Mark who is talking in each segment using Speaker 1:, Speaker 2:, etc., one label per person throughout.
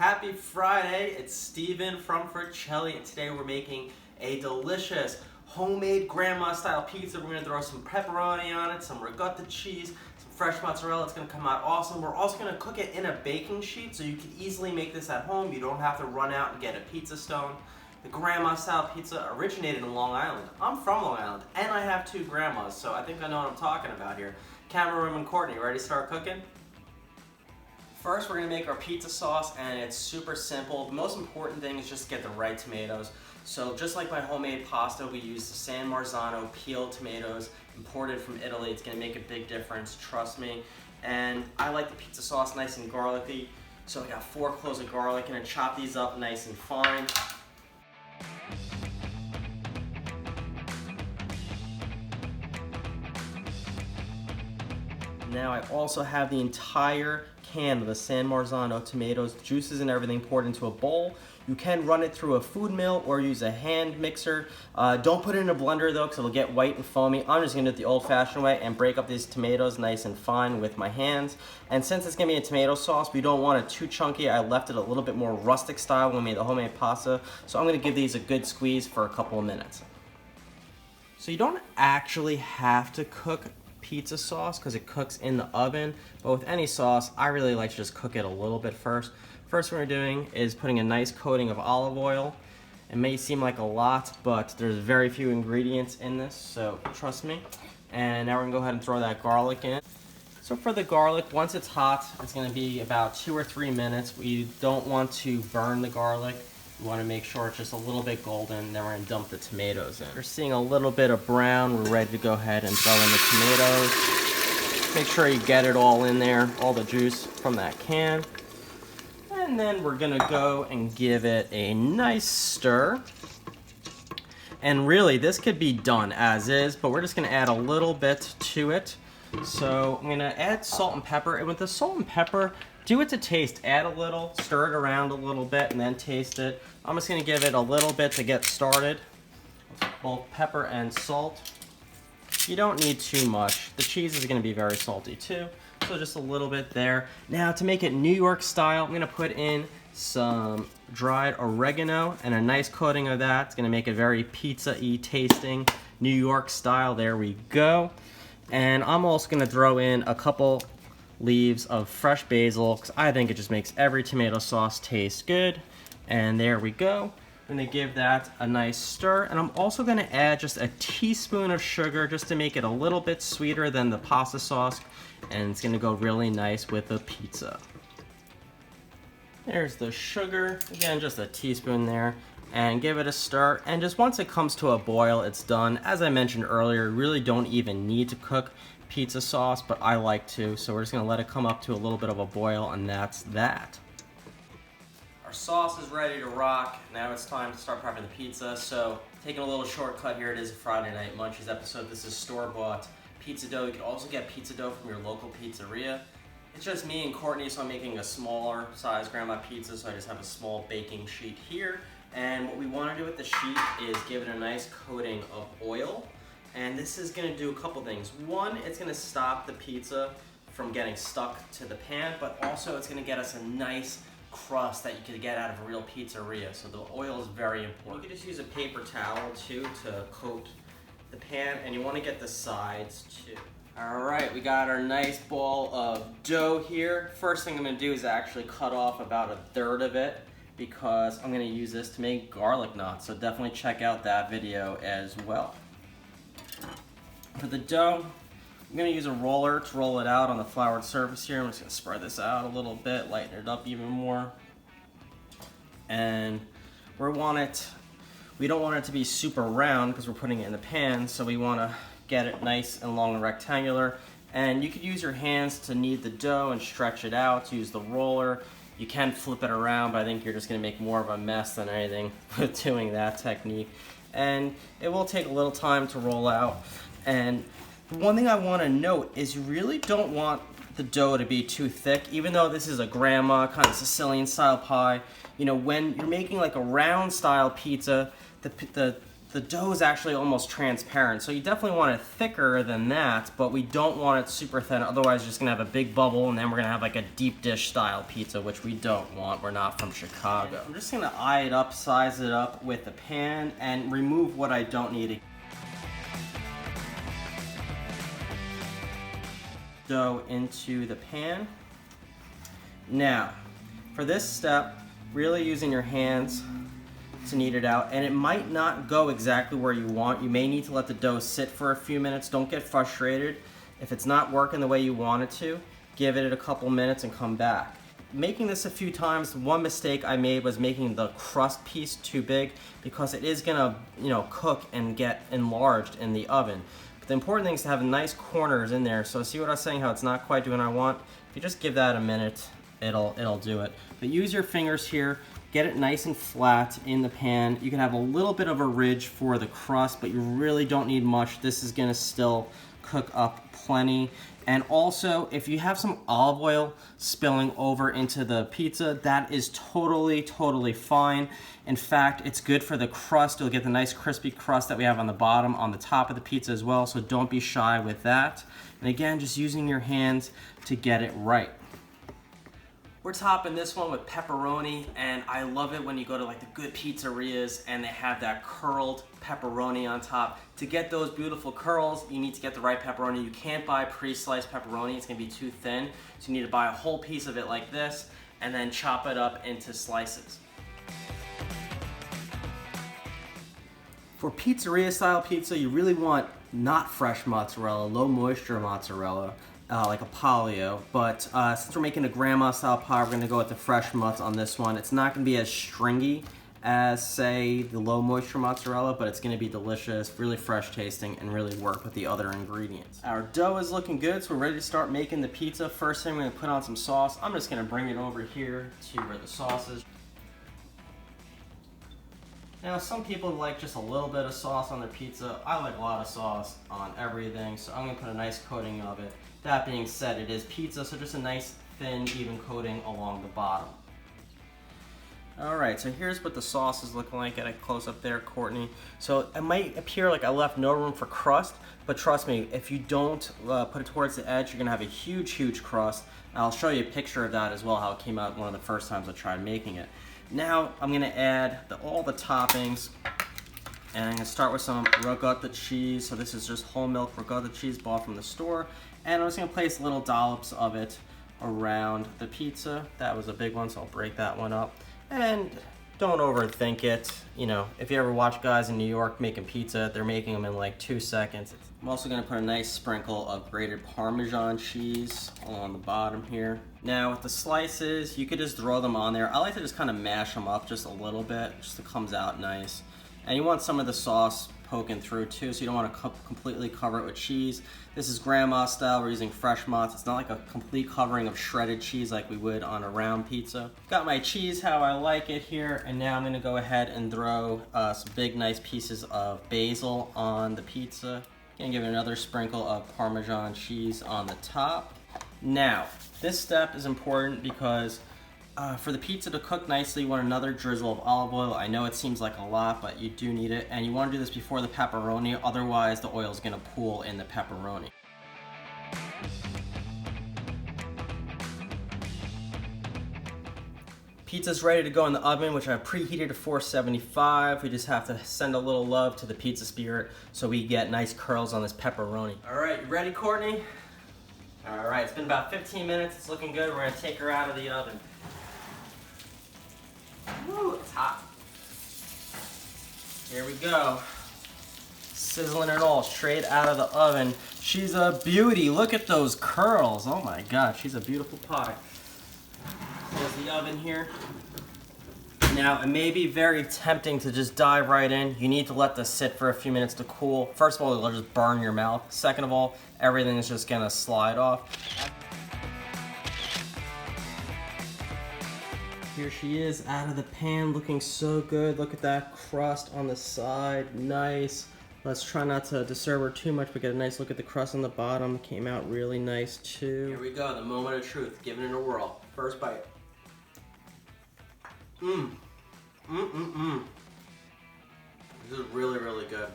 Speaker 1: Happy Friday, it's Steven from Fricelli, and today we're making a delicious homemade grandma style pizza. We're going to throw some pepperoni on it, some ricotta cheese, some fresh mozzarella. It's going to come out awesome. We're also going to cook it in a baking sheet so you can easily make this at home. You don't have to run out and get a pizza stone. The grandma style pizza originated in Long Island. I'm from Long Island and I have two grandmas, so I think I know what I'm talking about here. Cameron and Courtney, ready to start cooking? First, we're going to make our pizza sauce, and it's super simple. The most important thing is just get the right tomatoes. So just like my homemade pasta, we use the San Marzano peeled tomatoes, imported from Italy. It's going to make a big difference, trust me. And I like the pizza sauce nice and garlicky, so I got 4 cloves of garlic, and I chop these up nice and fine. Now I also have the entire can of the San Marzano tomatoes, juices and everything poured into a bowl. You can run it through a food mill or use a hand mixer. Don't put it in a blender though, because it'll get white and foamy. I'm just gonna do it the old-fashioned way and break up these tomatoes nice and fine with my hands. And since it's gonna be a tomato sauce, we don't want it too chunky. I left it a little bit more rustic style when we made the homemade pasta. So I'm gonna give these a good squeeze for a couple of minutes. So you don't actually have to cook pizza sauce because it cooks in the oven, but with any sauce I really like to just cook it a little bit first. First what we're doing is putting a nice coating of olive oil. It may seem like a lot, but there's very few ingredients in this, so trust me. And now we're gonna go ahead and throw that garlic in. So for the garlic, once it's hot, it's gonna be about 2 or 3 minutes. We don't want to burn the garlic. We want to make sure it's just a little bit golden, then we're going to dump the tomatoes in. We're seeing a little bit of brown. We're ready to go ahead and throw in the tomatoes. Make sure you get it all in there, all the juice from that can. And then we're going to go and give it a nice stir. And really, this could be done as is, but we're just going to add a little bit to it. So I'm going to add salt and pepper. And with the salt and pepper, do it to taste. Add a little, stir it around a little bit, and then taste it. I'm just going to give it a little bit to get started. Both pepper and salt. You don't need too much. The cheese is going to be very salty too, so just a little bit there. Now to make it New York style, I'm going to put in some dried oregano and a nice coating of that. It's going to make it very pizza-y tasting, New York style. There we go. And I'm also going to throw in a couple leaves of fresh basil because I think it just makes every tomato sauce taste good. And there we go. I'm going to give that a nice stir, and I'm also going to add just a teaspoon of sugar just to make it a little bit sweeter than the pasta sauce, and it's going to go really nice with the pizza. There's the sugar, again just a teaspoon there, and give it a stir, and just once it comes to a boil, it's done. As I mentioned earlier, you really don't even need to cook pizza sauce, but I like to, so we're just going to let it come up to a little bit of a boil, and that's that. Our sauce is ready to rock. Now it's time to start prepping the pizza. So taking a little shortcut here, it is a Friday Night Munchies episode. This is store-bought pizza dough. You can also get pizza dough from your local pizzeria. It's just me and Courtney, so I'm making a smaller size grandma pizza, so I just have a small baking sheet here. And what we want to do with the sheet is give it a nice coating of oil. And this is going to do a couple things. One, it's going to stop the pizza from getting stuck to the pan, but also it's going to get us a nice crust that you could get out of a real pizzeria. So the oil is very important. You could just use a paper towel too to coat the pan, and you want to get the sides too. Alright, we got our nice ball of dough here. First thing I'm going to do is actually cut off about 1/3 of it, because I'm going to use this to make garlic knots. So definitely check out that video as well. For the dough, I'm going to use a roller to roll it out on the floured surface here. I'm just going to spread this out a little bit, lighten it up even more. And we don't want it to be super round because we're putting it in the pan, so we want to get it nice and long and rectangular. And you could use your hands to knead the dough and stretch it out, use the roller. You can flip it around, but I think you're just going to make more of a mess than anything with doing that technique. And it will take a little time to roll out. And one thing I want to note is you really don't want the dough to be too thick, even though this is a grandma kind of Sicilian style pie. You know, when you're making like a round style pizza, the the dough is actually almost transparent. So you definitely want it thicker than that, but we don't want it super thin. Otherwise, you're just gonna have a big bubble, and then we're gonna have like a deep dish style pizza, which we don't want. We're not from Chicago. I'm just gonna eye it up, size it up with the pan, and remove what I don't need. Dough into the pan. Now, for this step, really using your hands to knead it out, and it might not go exactly where you want. You may need to let the dough sit for a few minutes. Don't get frustrated. If it's not working the way you want it to, give it a couple minutes and come back. Making this a few times, one mistake I made was making the crust piece too big, because it is gonna, cook and get enlarged in the oven. But the important thing is to have nice corners in there. So see what I was saying, how it's not quite doing what I want? If you just give that a minute, it'll do it. But use your fingers here. Get it nice and flat in the pan. You can have a little bit of a ridge for the crust, but you really don't need much. This is gonna still cook up plenty. And also, if you have some olive oil spilling over into the pizza, that is totally fine. In fact, it's good for the crust. You'll get the nice crispy crust that we have on the bottom, on the top of the pizza as well, so don't be shy with that. And again, just using your hands to get it right. We're topping this one with pepperoni, and I love it when you go to like the good pizzerias and they have that curled pepperoni on top. To get those beautiful curls, you need to get the right pepperoni. You can't buy pre-sliced pepperoni, it's gonna be too thin. So you need to buy a whole piece of it like this and then chop it up into slices. For pizzeria style pizza, you really want not fresh mozzarella, low moisture mozzarella. Like a polio, but since we're making a grandma style pie, we're gonna go with the fresh mozz on this one. It's not gonna be as stringy as, say, the low moisture mozzarella, but it's gonna be delicious, really fresh tasting, and really work with the other ingredients. Our dough is looking good, so we're ready to start making the pizza. First thing, we're gonna put on some sauce. I'm just gonna bring it over here to where the sauce is. Now, some people like just a little bit of sauce on their pizza. I like a lot of sauce on everything, so I'm gonna put a nice coating of it. That being said, it is pizza, so just a nice, thin, even coating along the bottom. Alright, so here's what the sauce is looking like. Get a close up there, Courtney. So it might appear like I left no room for crust, but trust me, if you don't put it towards the edge, you're gonna have a huge crust. I'll show you a picture of that as well, how it came out one of the first times I tried making it. Now, I'm gonna add all the toppings, and I'm gonna start with some ricotta cheese. So this is just whole milk ricotta cheese bought from the store. And I'm just gonna place little dollops of it around the pizza. That was a big one, so I'll break that one up. And don't overthink it. If you ever watch guys in New York making pizza, they're making them in like 2 seconds. I'm also gonna put a nice sprinkle of grated parmesan cheese on the bottom here. Now with the slices, you could just throw them on there. I like to just kind of mash them up just a little bit, just so it comes out nice. And you want some of the sauce poking through too, so you don't want to completely cover it with cheese. This is grandma style, we're using fresh mozz. It's not like a complete covering of shredded cheese like we would on a round pizza. Got my cheese how I like it here, and now I'm gonna go ahead and throw some big nice pieces of basil on the pizza. Gonna give it another sprinkle of Parmesan cheese on the top. Now, this step is important because for the pizza to cook nicely, you want another drizzle of olive oil. I know it seems like a lot, but you do need it. And you want to do this before the pepperoni, otherwise the oil is going to pool in the pepperoni. Pizza's ready to go in the oven, which I preheated to 475. We just have to send a little love to the pizza spirit so we get nice curls on this pepperoni. All right, you ready, Courtney? All right, it's been about 15 minutes. It's looking good. We're gonna take her out of the oven. Woo, it's hot. Here we go. Sizzling it all straight out of the oven. She's a beauty. Look at those curls. Oh my God, she's a beautiful pie. Close the oven here. Now, it may be very tempting to just dive right in. You need to let this sit for a few minutes to cool. First of all, it'll just burn your mouth. Second of all, everything is just gonna slide off. Here she is out of the pan, looking so good. Look at that crust on the side, nice. Let's try not to disturb her too much, but get a nice look at the crust on the bottom. Came out really nice too. Here we go, the moment of truth, giving it a whirl. First bite. This is really, really good.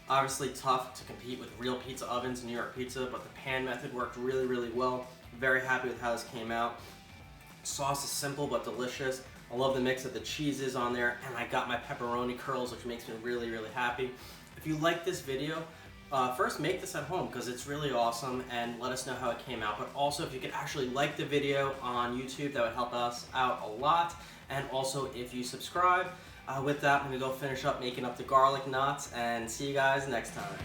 Speaker 1: Obviously tough to compete with real pizza ovens in New York Pizza, but the pan method worked really, really well. Very happy with how this came out. Sauce is simple but delicious. I love the mix of the cheeses on there, and I got my pepperoni curls, which makes me really, really happy. If you like this video, first make this at home because it's really awesome, and let us know how it came out. But also, if you could actually like the video on YouTube, that would help us out a lot. And also, if you subscribe, with that, I'm gonna go finish up making up the garlic knots, and see you guys next time.